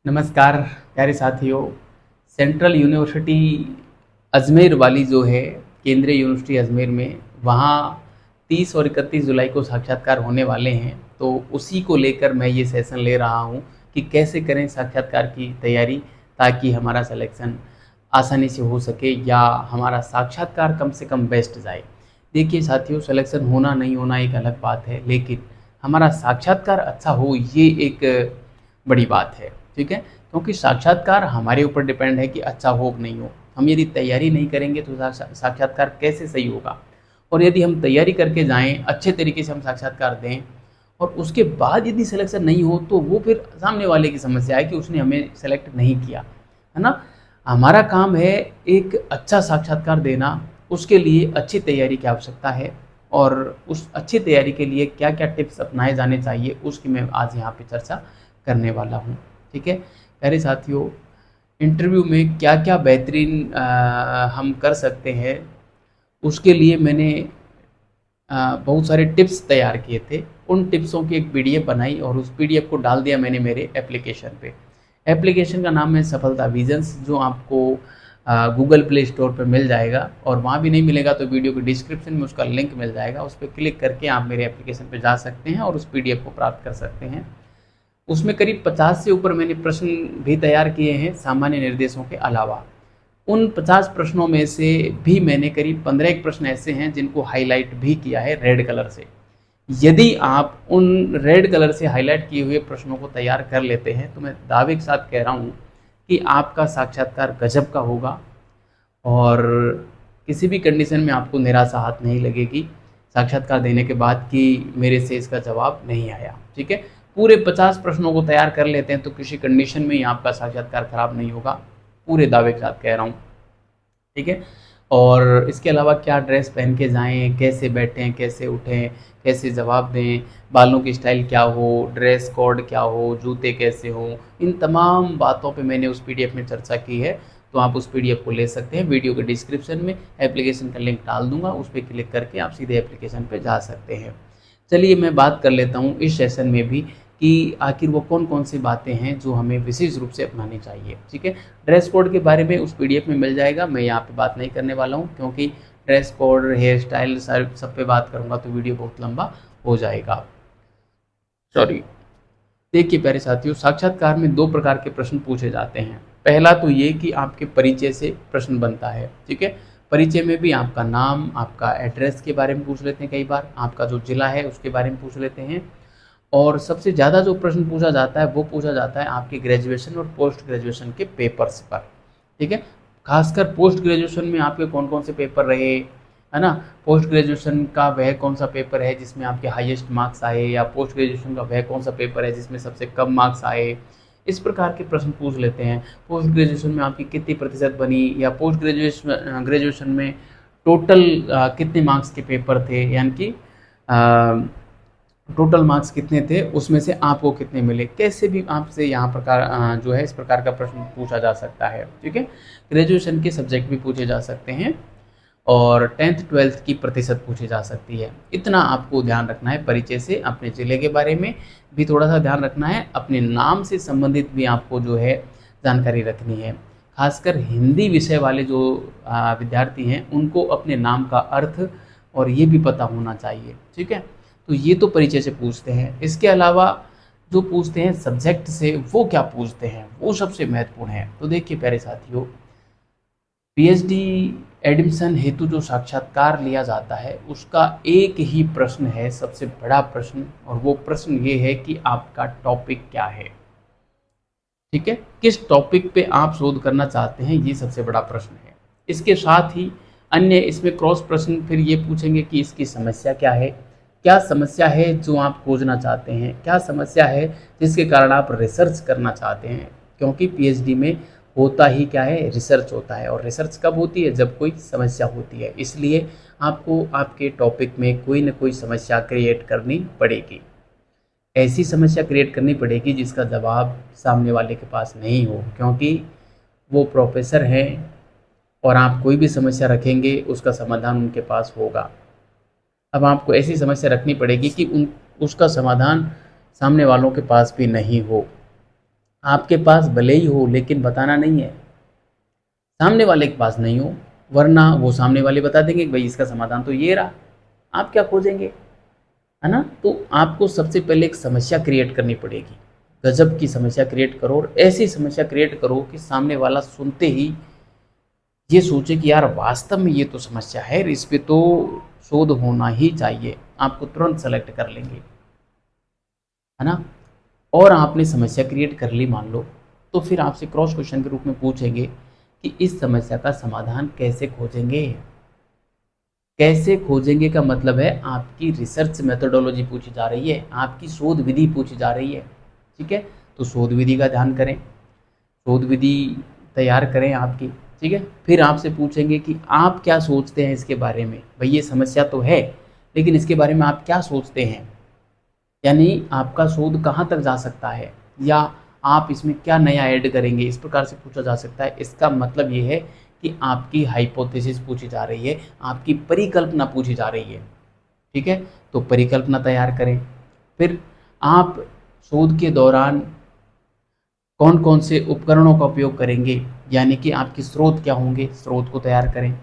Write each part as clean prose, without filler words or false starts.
नमस्कार प्यारे साथियों। सेंट्रल यूनिवर्सिटी अजमेर वाली जो है, केंद्रीय यूनिवर्सिटी अजमेर में, वहाँ 30 और 31 जुलाई को साक्षात्कार होने वाले हैं। तो उसी को लेकर मैं ये सेशन ले रहा हूँ कि कैसे करें साक्षात्कार की तैयारी, ताकि हमारा सिलेक्शन आसानी से हो सके या हमारा साक्षात्कार कम से कम बेस्ट जाए। देखिए साथियों, सिलेक्शन होना नहीं होना एक अलग बात है, लेकिन हमारा साक्षात्कार अच्छा हो ये एक बड़ी बात है। ठीक है, क्योंकि साक्षात्कार हमारे ऊपर डिपेंड है कि अच्छा हो कि नहीं हो। हम यदि तैयारी नहीं करेंगे तो साक्षात्कार कैसे सही होगा। और यदि हम तैयारी करके जाएं, अच्छे तरीके से हम साक्षात्कार दें और उसके बाद यदि सिलेक्शन नहीं हो तो वो फिर सामने वाले की समस्या है कि उसने हमें सेलेक्ट नहीं किया, है ना। हमारा काम है एक अच्छा साक्षात्कार देना, उसके लिए अच्छी तैयारी की आवश्यकता है। और उस अच्छी तैयारी के लिए क्या क्या टिप्स अपनाए जाने चाहिए उसकी मैं आज यहाँ पे चर्चा करने वाला हूँ। ठीक है प्यारे साथियों, इंटरव्यू में क्या क्या बेहतरीन हम कर सकते हैं, उसके लिए मैंने बहुत सारे टिप्स तैयार किए थे। उन टिप्सों की एक पीडीएफ बनाई और उस पीडीएफ को डाल दिया मैंने मेरे एप्लीकेशन पे। एप्लीकेशन का नाम है सफलता विजन्स, जो आपको गूगल प्ले स्टोर पर मिल जाएगा, और वहाँ भी नहीं मिलेगा तो वीडियो के डिस्क्रिप्शन में उसका लिंक मिल जाएगा। उस पर क्लिक करके आप मेरे एप्लीकेशन पे जा सकते हैं और उस पीडीएफ को प्राप्त कर सकते हैं। उसमें करीब 50 से ऊपर मैंने प्रश्न भी तैयार किए हैं सामान्य निर्देशों के अलावा। उन 50 प्रश्नों में से भी मैंने करीब 15 एक प्रश्न ऐसे हैं जिनको हाईलाइट भी किया है रेड कलर से। यदि आप उन रेड कलर से हाईलाइट किए हुए प्रश्नों को तैयार कर लेते हैं तो मैं दावे के साथ कह रहा हूँ कि आपका साक्षात्कार गजब का होगा और किसी भी कंडीशन में आपको निराशा हाथ नहीं लगेगी साक्षात्कार देने के बाद कि मेरे से इसका जवाब नहीं आया। ठीक है, पूरे 50 प्रश्नों को तैयार कर लेते हैं तो किसी कंडीशन में ही आपका साक्षात्कार खराब नहीं होगा, पूरे दावे के साथ कह रहा हूँ। ठीक है, और इसके अलावा क्या ड्रेस पहन के जाएं, कैसे बैठें, कैसे उठें, कैसे जवाब दें, बालों की स्टाइल क्या हो, ड्रेस कोड क्या हो, जूते कैसे हों, इन तमाम बातों पे मैंने उस पीडीएफ में चर्चा की है। तो आप उस पीडीएफ को ले सकते हैं। वीडियो के डिस्क्रिप्शन में एप्लीकेशन का लिंक डाल दूंगा, उस पर क्लिक करके आप सीधे एप्लीकेशन पे जा सकते हैं। चलिए मैं बात कर लेता हूँ इस सेशन में भी कि आखिर वो कौन कौन सी बातें हैं जो हमें विशेष रूप से अपनानी चाहिए। ठीक है, ड्रेस कोड के बारे में उस पीडीएफ में मिल जाएगा, मैं यहाँ पे बात नहीं करने वाला हूँ, क्योंकि ड्रेस कोड, हेयर स्टाइल, सब पे बात करूँगा तो वीडियो बहुत लंबा हो जाएगा। सॉरी। देखिए प्यारे साथियों, साक्षात्कार में दो प्रकार के प्रश्न पूछे जाते हैं। पहला तो ये कि आपके परिचय से प्रश्न बनता है। ठीक है, परिचय में भी आपका नाम, आपका एड्रेस के बारे में पूछ लेते हैं, कई बार आपका जो जिला है उसके बारे में पूछ लेते हैं। और सबसे ज़्यादा जो प्रश्न पूछा जाता है वो पूछा जाता है आपके ग्रेजुएशन और पोस्ट ग्रेजुएशन के पेपर्स पर। ठीक है, खासकर पोस्ट ग्रेजुएशन में आपके कौन कौन से पेपर रहे, है ना। पोस्ट ग्रेजुएशन का वह कौन सा पेपर है जिसमें आपके हाईएस्ट मार्क्स आए, या पोस्ट ग्रेजुएशन का वह कौन सा पेपर है जिसमें सबसे कम मार्क्स आए। इस प्रकार के प्रश्न पूछ लेते हैं। पोस्ट ग्रेजुएशन में आपकी कितनी प्रतिशत बनी, या पोस्ट ग्रेजुएशन में टोटल कितने मार्क्स के पेपर थे, यानी कि टोटल मार्क्स कितने थे, उसमें से आपको कितने मिले। कैसे भी आपसे यहाँ प्रकार जो है इस प्रकार का प्रश्न पूछा जा सकता है। ठीक है, ग्रेजुएशन के सब्जेक्ट भी पूछे जा सकते हैं और 10th 12th की प्रतिशत पूछी जा सकती है। इतना आपको ध्यान रखना है। परिचय से अपने ज़िले के बारे में भी थोड़ा सा ध्यान रखना है, अपने नाम से संबंधित भी आपको जो है जानकारी रखनी है। खासकर हिंदी विषय वाले जो विद्यार्थी हैं उनको अपने नाम का अर्थ और ये भी पता होना चाहिए। ठीक है, तो ये तो परिचय से पूछते हैं। इसके अलावा जो पूछते हैं सब्जेक्ट से, वो क्या पूछते हैं वो सबसे महत्वपूर्ण है। तो देखिए प्यारे साथियों, पीएचडी एडमिशन हेतु जो साक्षात्कार लिया जाता है उसका एक ही प्रश्न है, सबसे बड़ा प्रश्न, और वो प्रश्न ये है कि आपका टॉपिक क्या है। ठीक है, किस टॉपिक पे आप शोध करना चाहते हैं, ये सबसे बड़ा प्रश्न है। इसके साथ ही अन्य इसमें क्रॉस प्रश्न फिर ये पूछेंगे कि इसकी समस्या क्या है, क्या समस्या है जो आप खोजना चाहते हैं, क्या समस्या है जिसके कारण आप रिसर्च करना चाहते हैं। क्योंकि पीएचडी में होता ही क्या है, रिसर्च होता है, और रिसर्च कब होती है, जब कोई समस्या होती है। इसलिए आपको आपके टॉपिक में कोई ना कोई समस्या क्रिएट करनी पड़ेगी। ऐसी समस्या क्रिएट करनी पड़ेगी जिसका जवाब सामने वाले के पास नहीं हो, क्योंकि वो प्रोफेसर हैं और आप कोई भी समस्या रखेंगे उसका समाधान उनके पास होगा। अब आपको ऐसी समस्या रखनी पड़ेगी कि उसका समाधान सामने वालों के पास भी नहीं हो। आपके पास भले ही हो लेकिन बताना नहीं है, सामने वाले के पास नहीं हो, वरना वो सामने वाले बता देंगे कि भाई इसका समाधान तो ये रहा, आप क्या खोजेंगे, है ना। तो आपको सबसे पहले एक समस्या क्रिएट करनी पड़ेगी, गजब की समस्या क्रिएट करो, और ऐसी समस्या क्रिएट करो कि सामने वाला सुनते ही ये सोचे कि यार वास्तव में ये तो समस्या है, इस पे तो शोध होना ही चाहिए, आपको तुरंत सेलेक्ट कर लेंगे, है ना। और आपने समस्या क्रिएट कर ली मान लो, तो फिर आपसे क्रॉस क्वेश्चन के रूप में पूछेंगे कि इस समस्या का समाधान कैसे खोजेंगे। कैसे खोजेंगे का मतलब है आपकी रिसर्च मेथोडोलॉजी पूछी जा रही है, आपकी शोध विधि पूछी जा रही है, ठीक है। तो शोध विधि का ध्यान करें, शोध विधि तैयार करें आपकी, ठीक है। फिर आपसे पूछेंगे कि आप क्या सोचते हैं इसके बारे में, भाई ये समस्या तो है लेकिन इसके बारे में आप क्या सोचते हैं, यानी आपका शोध कहाँ तक जा सकता है, या आप इसमें क्या नया ऐड करेंगे, इस प्रकार से पूछा जा सकता है। इसका मतलब ये है कि आपकी हाइपोथेसिस पूछी जा रही है, आपकी परिकल्पना पूछी जा रही है, ठीक है। तो परिकल्पना तैयार करें। फिर आप शोध के दौरान कौन कौन से उपकरणों का उपयोग करेंगे, यानी कि आपके स्रोत क्या होंगे, स्रोत को तैयार करें।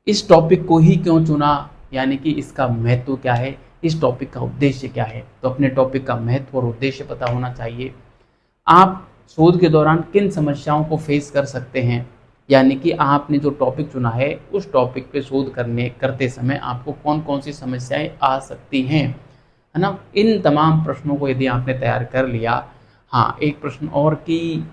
इस टॉपिक को ही क्यों चुना, यानी कि इसका महत्व क्या है, इस टॉपिक का उद्देश्य क्या है, तो अपने टॉपिक का महत्व और उद्देश्य पता होना चाहिए। आप शोध के दौरान किन समस्याओं को फेस कर सकते हैं, यानी कि आपने जो टॉपिक चुना है उस टॉपिक पे शोध करते समय आपको कौन कौन सी समस्याएं आ सकती हैं, है ना। इन तमाम प्रश्नों को यदि आपने तैयार कर लिया, हाँ एक प्रश्न और कि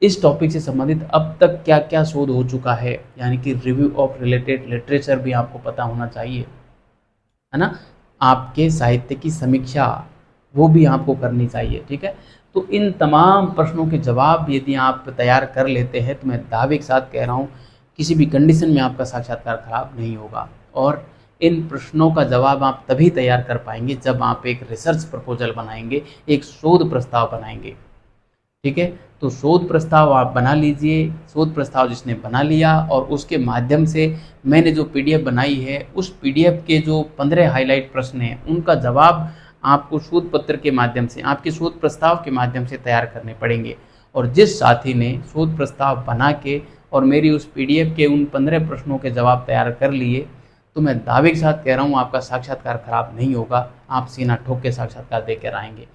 इस टॉपिक से संबंधित अब तक क्या क्या शोध हो चुका है, यानी कि रिव्यू ऑफ रिलेटेड लिटरेचर भी आपको पता होना चाहिए, है ना। आपके साहित्य की समीक्षा वो भी आपको करनी चाहिए, ठीक है। तो इन तमाम प्रश्नों के जवाब यदि आप तैयार कर लेते हैं तो मैं दावे के साथ कह रहा हूँ किसी भी कंडीशन में आपका साक्षात्कार खराब नहीं होगा। और इन प्रश्नों का जवाब आप तभी तैयार कर पाएंगे जब आप एक रिसर्च प्रपोजल बनाएंगे, एक शोध प्रस्ताव बनाएंगे, ठीक है। तो शोध प्रस्ताव आप बना लीजिए, शोध प्रस्ताव जिसने बना लिया और उसके माध्यम से मैंने जो पीडीएफ बनाई है उस पीडीएफ के जो 15 हाईलाइट प्रश्न हैं उनका जवाब आपको शोध पत्र के माध्यम से, आपके शोध प्रस्ताव के माध्यम से तैयार करने पड़ेंगे। और जिस साथी ने शोध प्रस्ताव बना के और मेरी उस पीडीएफ के उन 15 प्रश्नों के जवाब तैयार कर लिए, तो मैं दावे के साथ कह रहा हूँ आपका साक्षात्कार खराब नहीं होगा, आप सीना ठोक के साक्षात्कार देकर आएंगे।